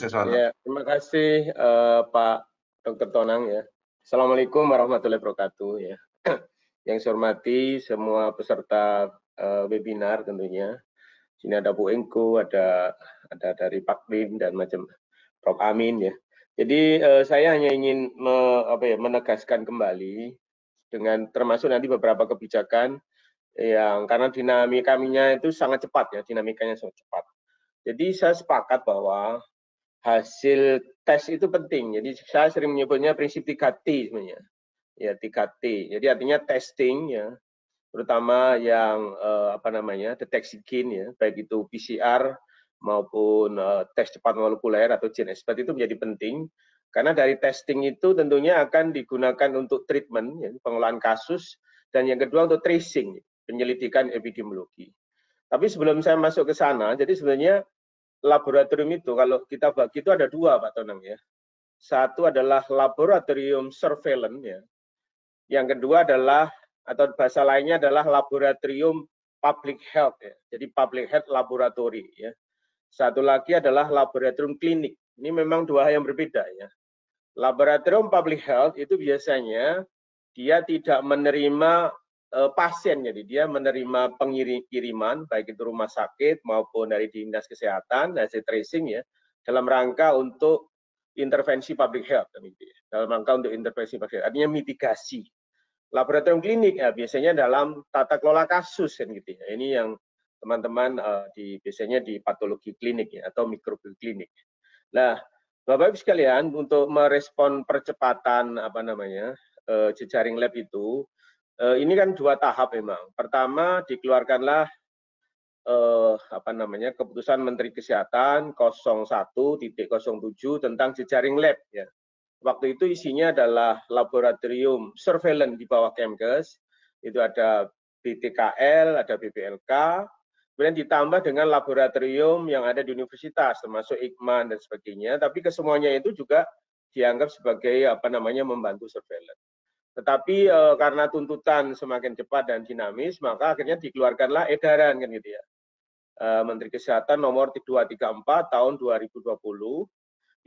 Sukses selalu. Ya, terima kasih Pak Dr. Tonang ya. Assalamualaikum warahmatullahi wabarakatuh ya. Yang saya hormati semua peserta webinar tentunya. Sini ada Bu Engko, ada dari Pak Bim dan macam Prof Amin ya. Jadi saya hanya ingin menegaskan kembali dengan termasuk nanti beberapa kebijakan yang karena dinamikanya itu sangat cepat ya, dinamikanya sangat cepat. Jadi saya sepakat bahwa hasil tes itu penting. Jadi saya sering menyebutnya prinsip 3T sebenarnya. Ya, 3T. Jadi artinya testing ya, terutama yang deteksi gen ya, baik itu PCR maupun tes cepat molekuler atau gene expert itu menjadi penting karena dari testing itu tentunya akan digunakan untuk treatment ya, pengolahan kasus, dan yang kedua untuk tracing, penyelidikan epidemiologi. Tapi sebelum saya masuk ke sana, jadi sebenarnya laboratorium itu kalau kita bagi itu ada dua Pak Tonang ya. Satu adalah laboratorium surveillance ya. Yang kedua adalah atau bahasa lainnya adalah laboratorium public health ya. Jadi public health laboratory ya. Satu lagi adalah laboratorium klinik. Ini memang dua hal yang berbeda ya. Laboratorium public health itu biasanya dia tidak menerima pasien, jadi dia menerima pengiriman baik itu rumah sakit maupun dari dinas kesehatan, hasil tracing ya, dalam rangka untuk intervensi public health, dalam rangka untuk intervensi public health, artinya mitigasi. Laboratorium klinik ya biasanya dalam tata kelola kasus kan gitu ya. Ini yang teman-teman biasanya di patologi klinik ya atau mikrobiologi klinik. Nah, Bapak Ibu sekalian, untuk merespon percepatan jejaring lab itu, ini kan dua tahap memang. Pertama dikeluarkanlah keputusan Menteri Kesehatan 01.07 tentang jejaring lab ya. Waktu itu isinya adalah laboratorium surveillance di bawah Kemkes, itu ada BTKL, ada BPLK, kemudian ditambah dengan laboratorium yang ada di universitas, termasuk Ikman dan sebagainya. Tapi kesemuanya itu juga dianggap sebagai membantu surveillance. Tetapi karena tuntutan semakin cepat dan dinamis, maka akhirnya dikeluarkanlah edaran kan gitu ya. Menteri Kesehatan nomor 234 tahun 2020.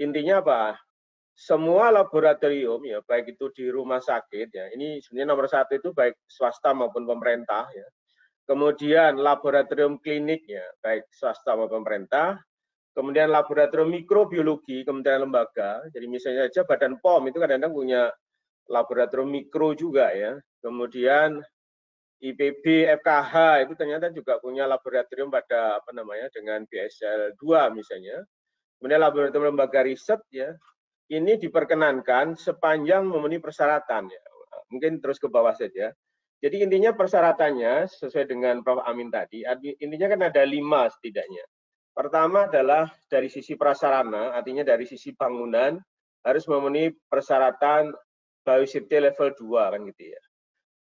Intinya apa? Semua laboratorium ya, baik itu di rumah sakit ya, ini sebenarnya nomor satu itu baik swasta maupun pemerintah ya. Kemudian laboratorium klinik ya, baik swasta maupun pemerintah. Kemudian laboratorium mikrobiologi kementerian lembaga. Jadi misalnya saja Badan POM itu kadang-kadang punya laboratorium mikro juga ya. Kemudian IPB, FKH itu ternyata juga punya laboratorium pada dengan BSL 2 misalnya. Kemudian laboratorium lembaga riset ya, ini diperkenankan sepanjang memenuhi persyaratan ya. Mungkin terus ke bawah saja. Jadi intinya persyaratannya sesuai dengan Prof Amin tadi, intinya kan ada 5 setidaknya. Pertama adalah dari sisi prasarana, artinya dari sisi bangunan harus memenuhi persyaratan biosafety level 2 kan gitu ya.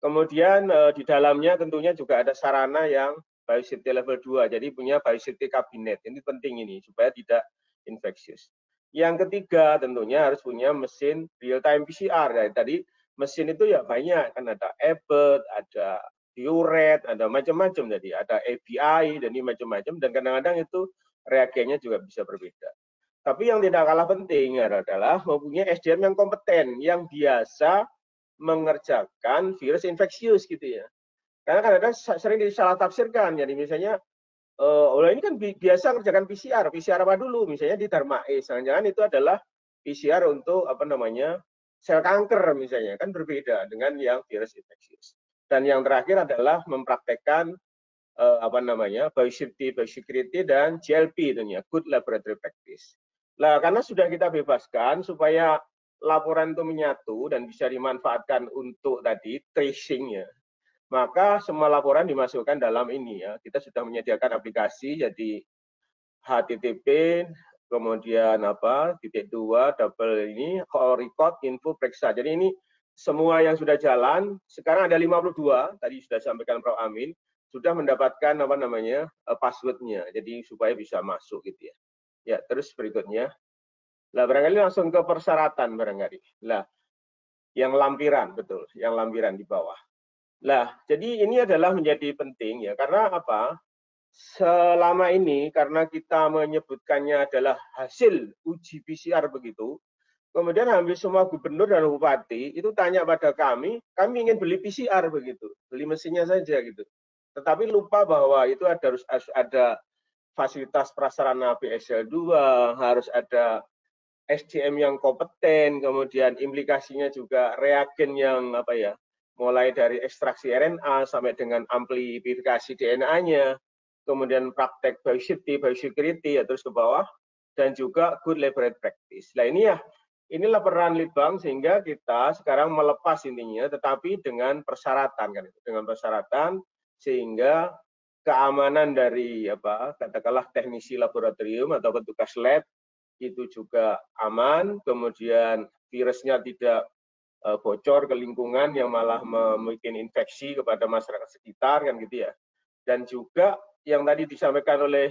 Kemudian di dalamnya tentunya juga ada sarana yang biosafety level 2, jadi punya biosafety kabinet. Ini penting ini supaya tidak infeksius. Yang ketiga tentunya harus punya mesin real time PCR. Ya, tadi mesin itu ya banyak, kan ada Abbott, ada Biuret, ada macam-macam, jadi ada ABI dan ini macam-macam, dan kadang-kadang itu reagennya juga bisa berbeda. Tapi yang tidak kalah penting adalah mempunyai SDM yang kompeten, yang biasa mengerjakan virus infeksius gitu ya. Karena kadang-kadang sering disalah tafsirkan, jadi misalnya ini kan biasa kerjakan PCR apa dulu? Misalnya di Dharma E, jangan-jangan itu adalah PCR untuk sel kanker misalnya, kan berbeda dengan yang virus infeksius. Dan yang terakhir adalah mempraktekkan biosafety, biosecurity dan GLP tentunya, good laboratory practice. Nah, karena sudah kita bebaskan supaya laporan itu menyatu dan bisa dimanfaatkan untuk tadi tracing ya, maka semua laporan dimasukkan dalam ini ya. Kita sudah menyediakan aplikasi, jadi HTTP, kemudian /2 double ini call record info periksa. Jadi ini semua yang sudah jalan, sekarang ada 52, tadi sudah sampaikan Prof Amin, sudah mendapatkan passwordnya, jadi supaya bisa masuk gitu ya. Ya, terus berikutnya. Lah barangkali langsung ke persyaratan barangkali. Lah, yang lampiran betul, yang lampiran di bawah. Nah, jadi ini adalah menjadi penting ya, karena apa? selama ini karena kita menyebutkannya adalah hasil uji PCR begitu, kemudian hampir semua gubernur dan bupati itu tanya pada kami ingin beli PCR begitu, beli mesinnya saja gitu. Tetapi lupa bahwa itu harus ada fasilitas prasarana BSL-2, harus ada SDM yang kompeten, kemudian implikasinya juga reagen yang mulai dari ekstraksi RNA sampai dengan amplifikasi DNA-nya, kemudian praktek biosafety, biosecurity, ya terus ke bawah, dan juga good laboratory practice. Nah inilah peran Litbang sehingga kita sekarang melepas intinya, tetapi dengan persyaratan kan, dengan persyaratan sehingga keamanan dari katakanlah teknisi laboratorium atau petugas lab itu juga aman, kemudian virusnya tidak bocor ke lingkungan yang malah membuat infeksi kepada masyarakat sekitar kan gitu ya. Dan juga yang tadi disampaikan oleh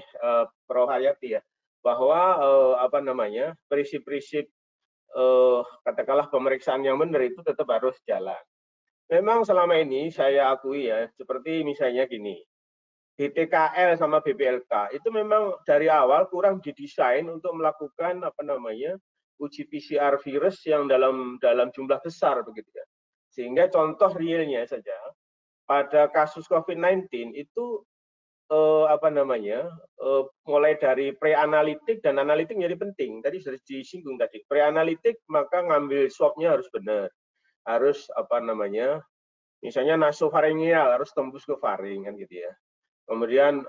Prof. Hayati ya, bahwa prinsip-prinsip katakanlah pemeriksaan yang benar itu tetap harus jalan. Memang selama ini saya akui ya, seperti misalnya gini, BTKL sama BPLK itu memang dari awal kurang didesain untuk melakukan uji PCR virus yang dalam jumlah besar begitu ya. Sehingga contoh realnya saja pada kasus COVID-19 itu mulai dari pre-analitik dan analitik menjadi penting. Tadi sudah disinggung tadi. Pre-analitik maka ngambil swab-nya harus benar. Harus misalnya nasofaringial harus tembus ke faring kan gitu ya. Kemudian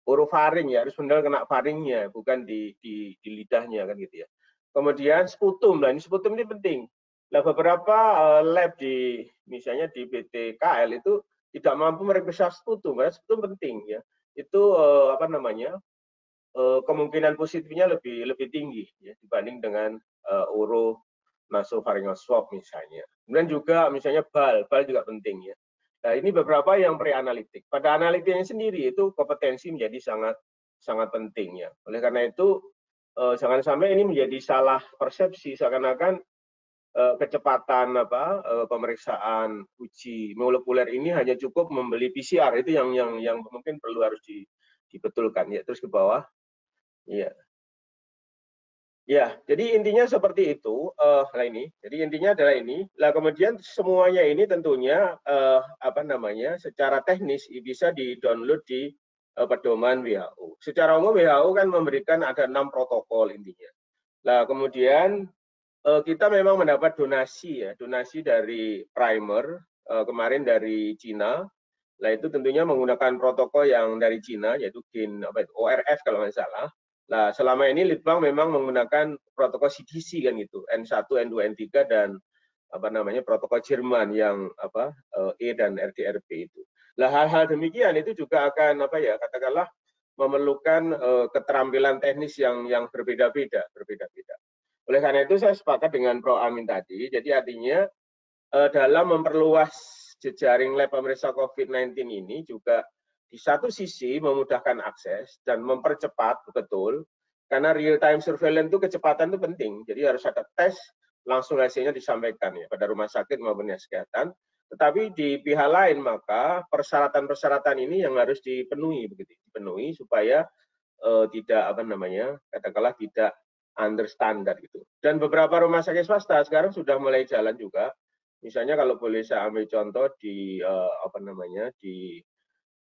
orofaring ya harus benar kena faringnya, bukan di lidahnya kan gitu ya. Kemudian sputum, ini sputum ini penting. Nah beberapa lab misalnya di BTKL itu tidak mampu memeriksa sputum, karena sputum penting ya. Itu kemungkinan positifnya lebih tinggi ya dibanding dengan nasopharyngeal swab misalnya. Kemudian juga misalnya bal juga penting ya. Nah, ini beberapa yang pre-analitik. Pada analitiknya sendiri itu kompetensi menjadi sangat penting ya. Oleh karena itu jangan sampai ini menjadi salah persepsi seakan-akan kecepatan pemeriksaan uji molekuler ini hanya cukup membeli PCR, itu yang mungkin perlu harus dibetulkan ya. Terus ke bawah. Iya. Ya, jadi intinya seperti itu. Jadi intinya adalah ini. Lah kemudian semuanya ini tentunya secara teknis bisa di-download di pedoman WHO. Secara umum WHO kan memberikan ada 6 protokol intinya. Lah kemudian kita memang mendapat donasi dari primer kemarin dari Cina. Nah itu tentunya menggunakan protokol yang dari Cina yaitu ORF kalau nggak salah. Nah, selama ini Litbang memang menggunakan protokol CDC kan gitu, N1, N2, N3 dan protokol Jerman yang E dan RDRP itu. Nah, hal-hal demikian itu juga akan katakanlah memerlukan keterampilan teknis yang berbeda-beda. Oleh karena itu saya sepakat dengan Prof. Amin tadi. Jadi artinya dalam memperluas jejaring lab pemeriksa COVID-19 ini juga di satu sisi memudahkan akses dan mempercepat betul, karena real time surveillance itu kecepatan itu penting. Jadi harus ada tes, langsung hasilnya disampaikan ya pada rumah sakit maupun dinas kesehatan. Tetapi di pihak lain maka persyaratan-persyaratan ini yang harus dipenuhi supaya tidak katakanlah tidak under standar gitu. Dan beberapa rumah sakit swasta sekarang sudah mulai jalan juga. Misalnya kalau boleh saya ambil contoh di di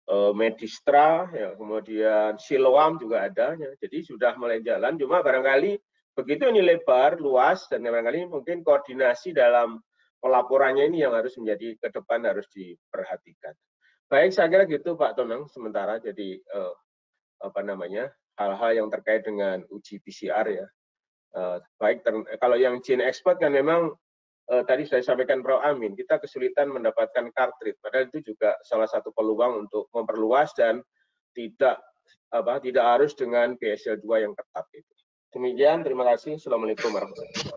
Medistra, ya, kemudian Siloam juga ada, ya. Jadi sudah mulai jalan. Cuma barangkali begitu ini lebar, luas, dan barangkali mungkin koordinasi dalam pelaporannya ini yang harus menjadi ke depan harus diperhatikan. Baik, saya kira gitu Pak Tonang sementara. Jadi hal-hal yang terkait dengan uji PCR ya. Baik, kalau yang gene expert kan memang tadi saya sampaikan Prof. Amin, kita kesulitan mendapatkan cartridge, padahal itu juga salah satu peluang untuk memperluas dan tidak harus dengan BSL-2 yang ketat itu. Demikian, terima kasih. Assalamualaikum warahmatullahi wabarakatuh.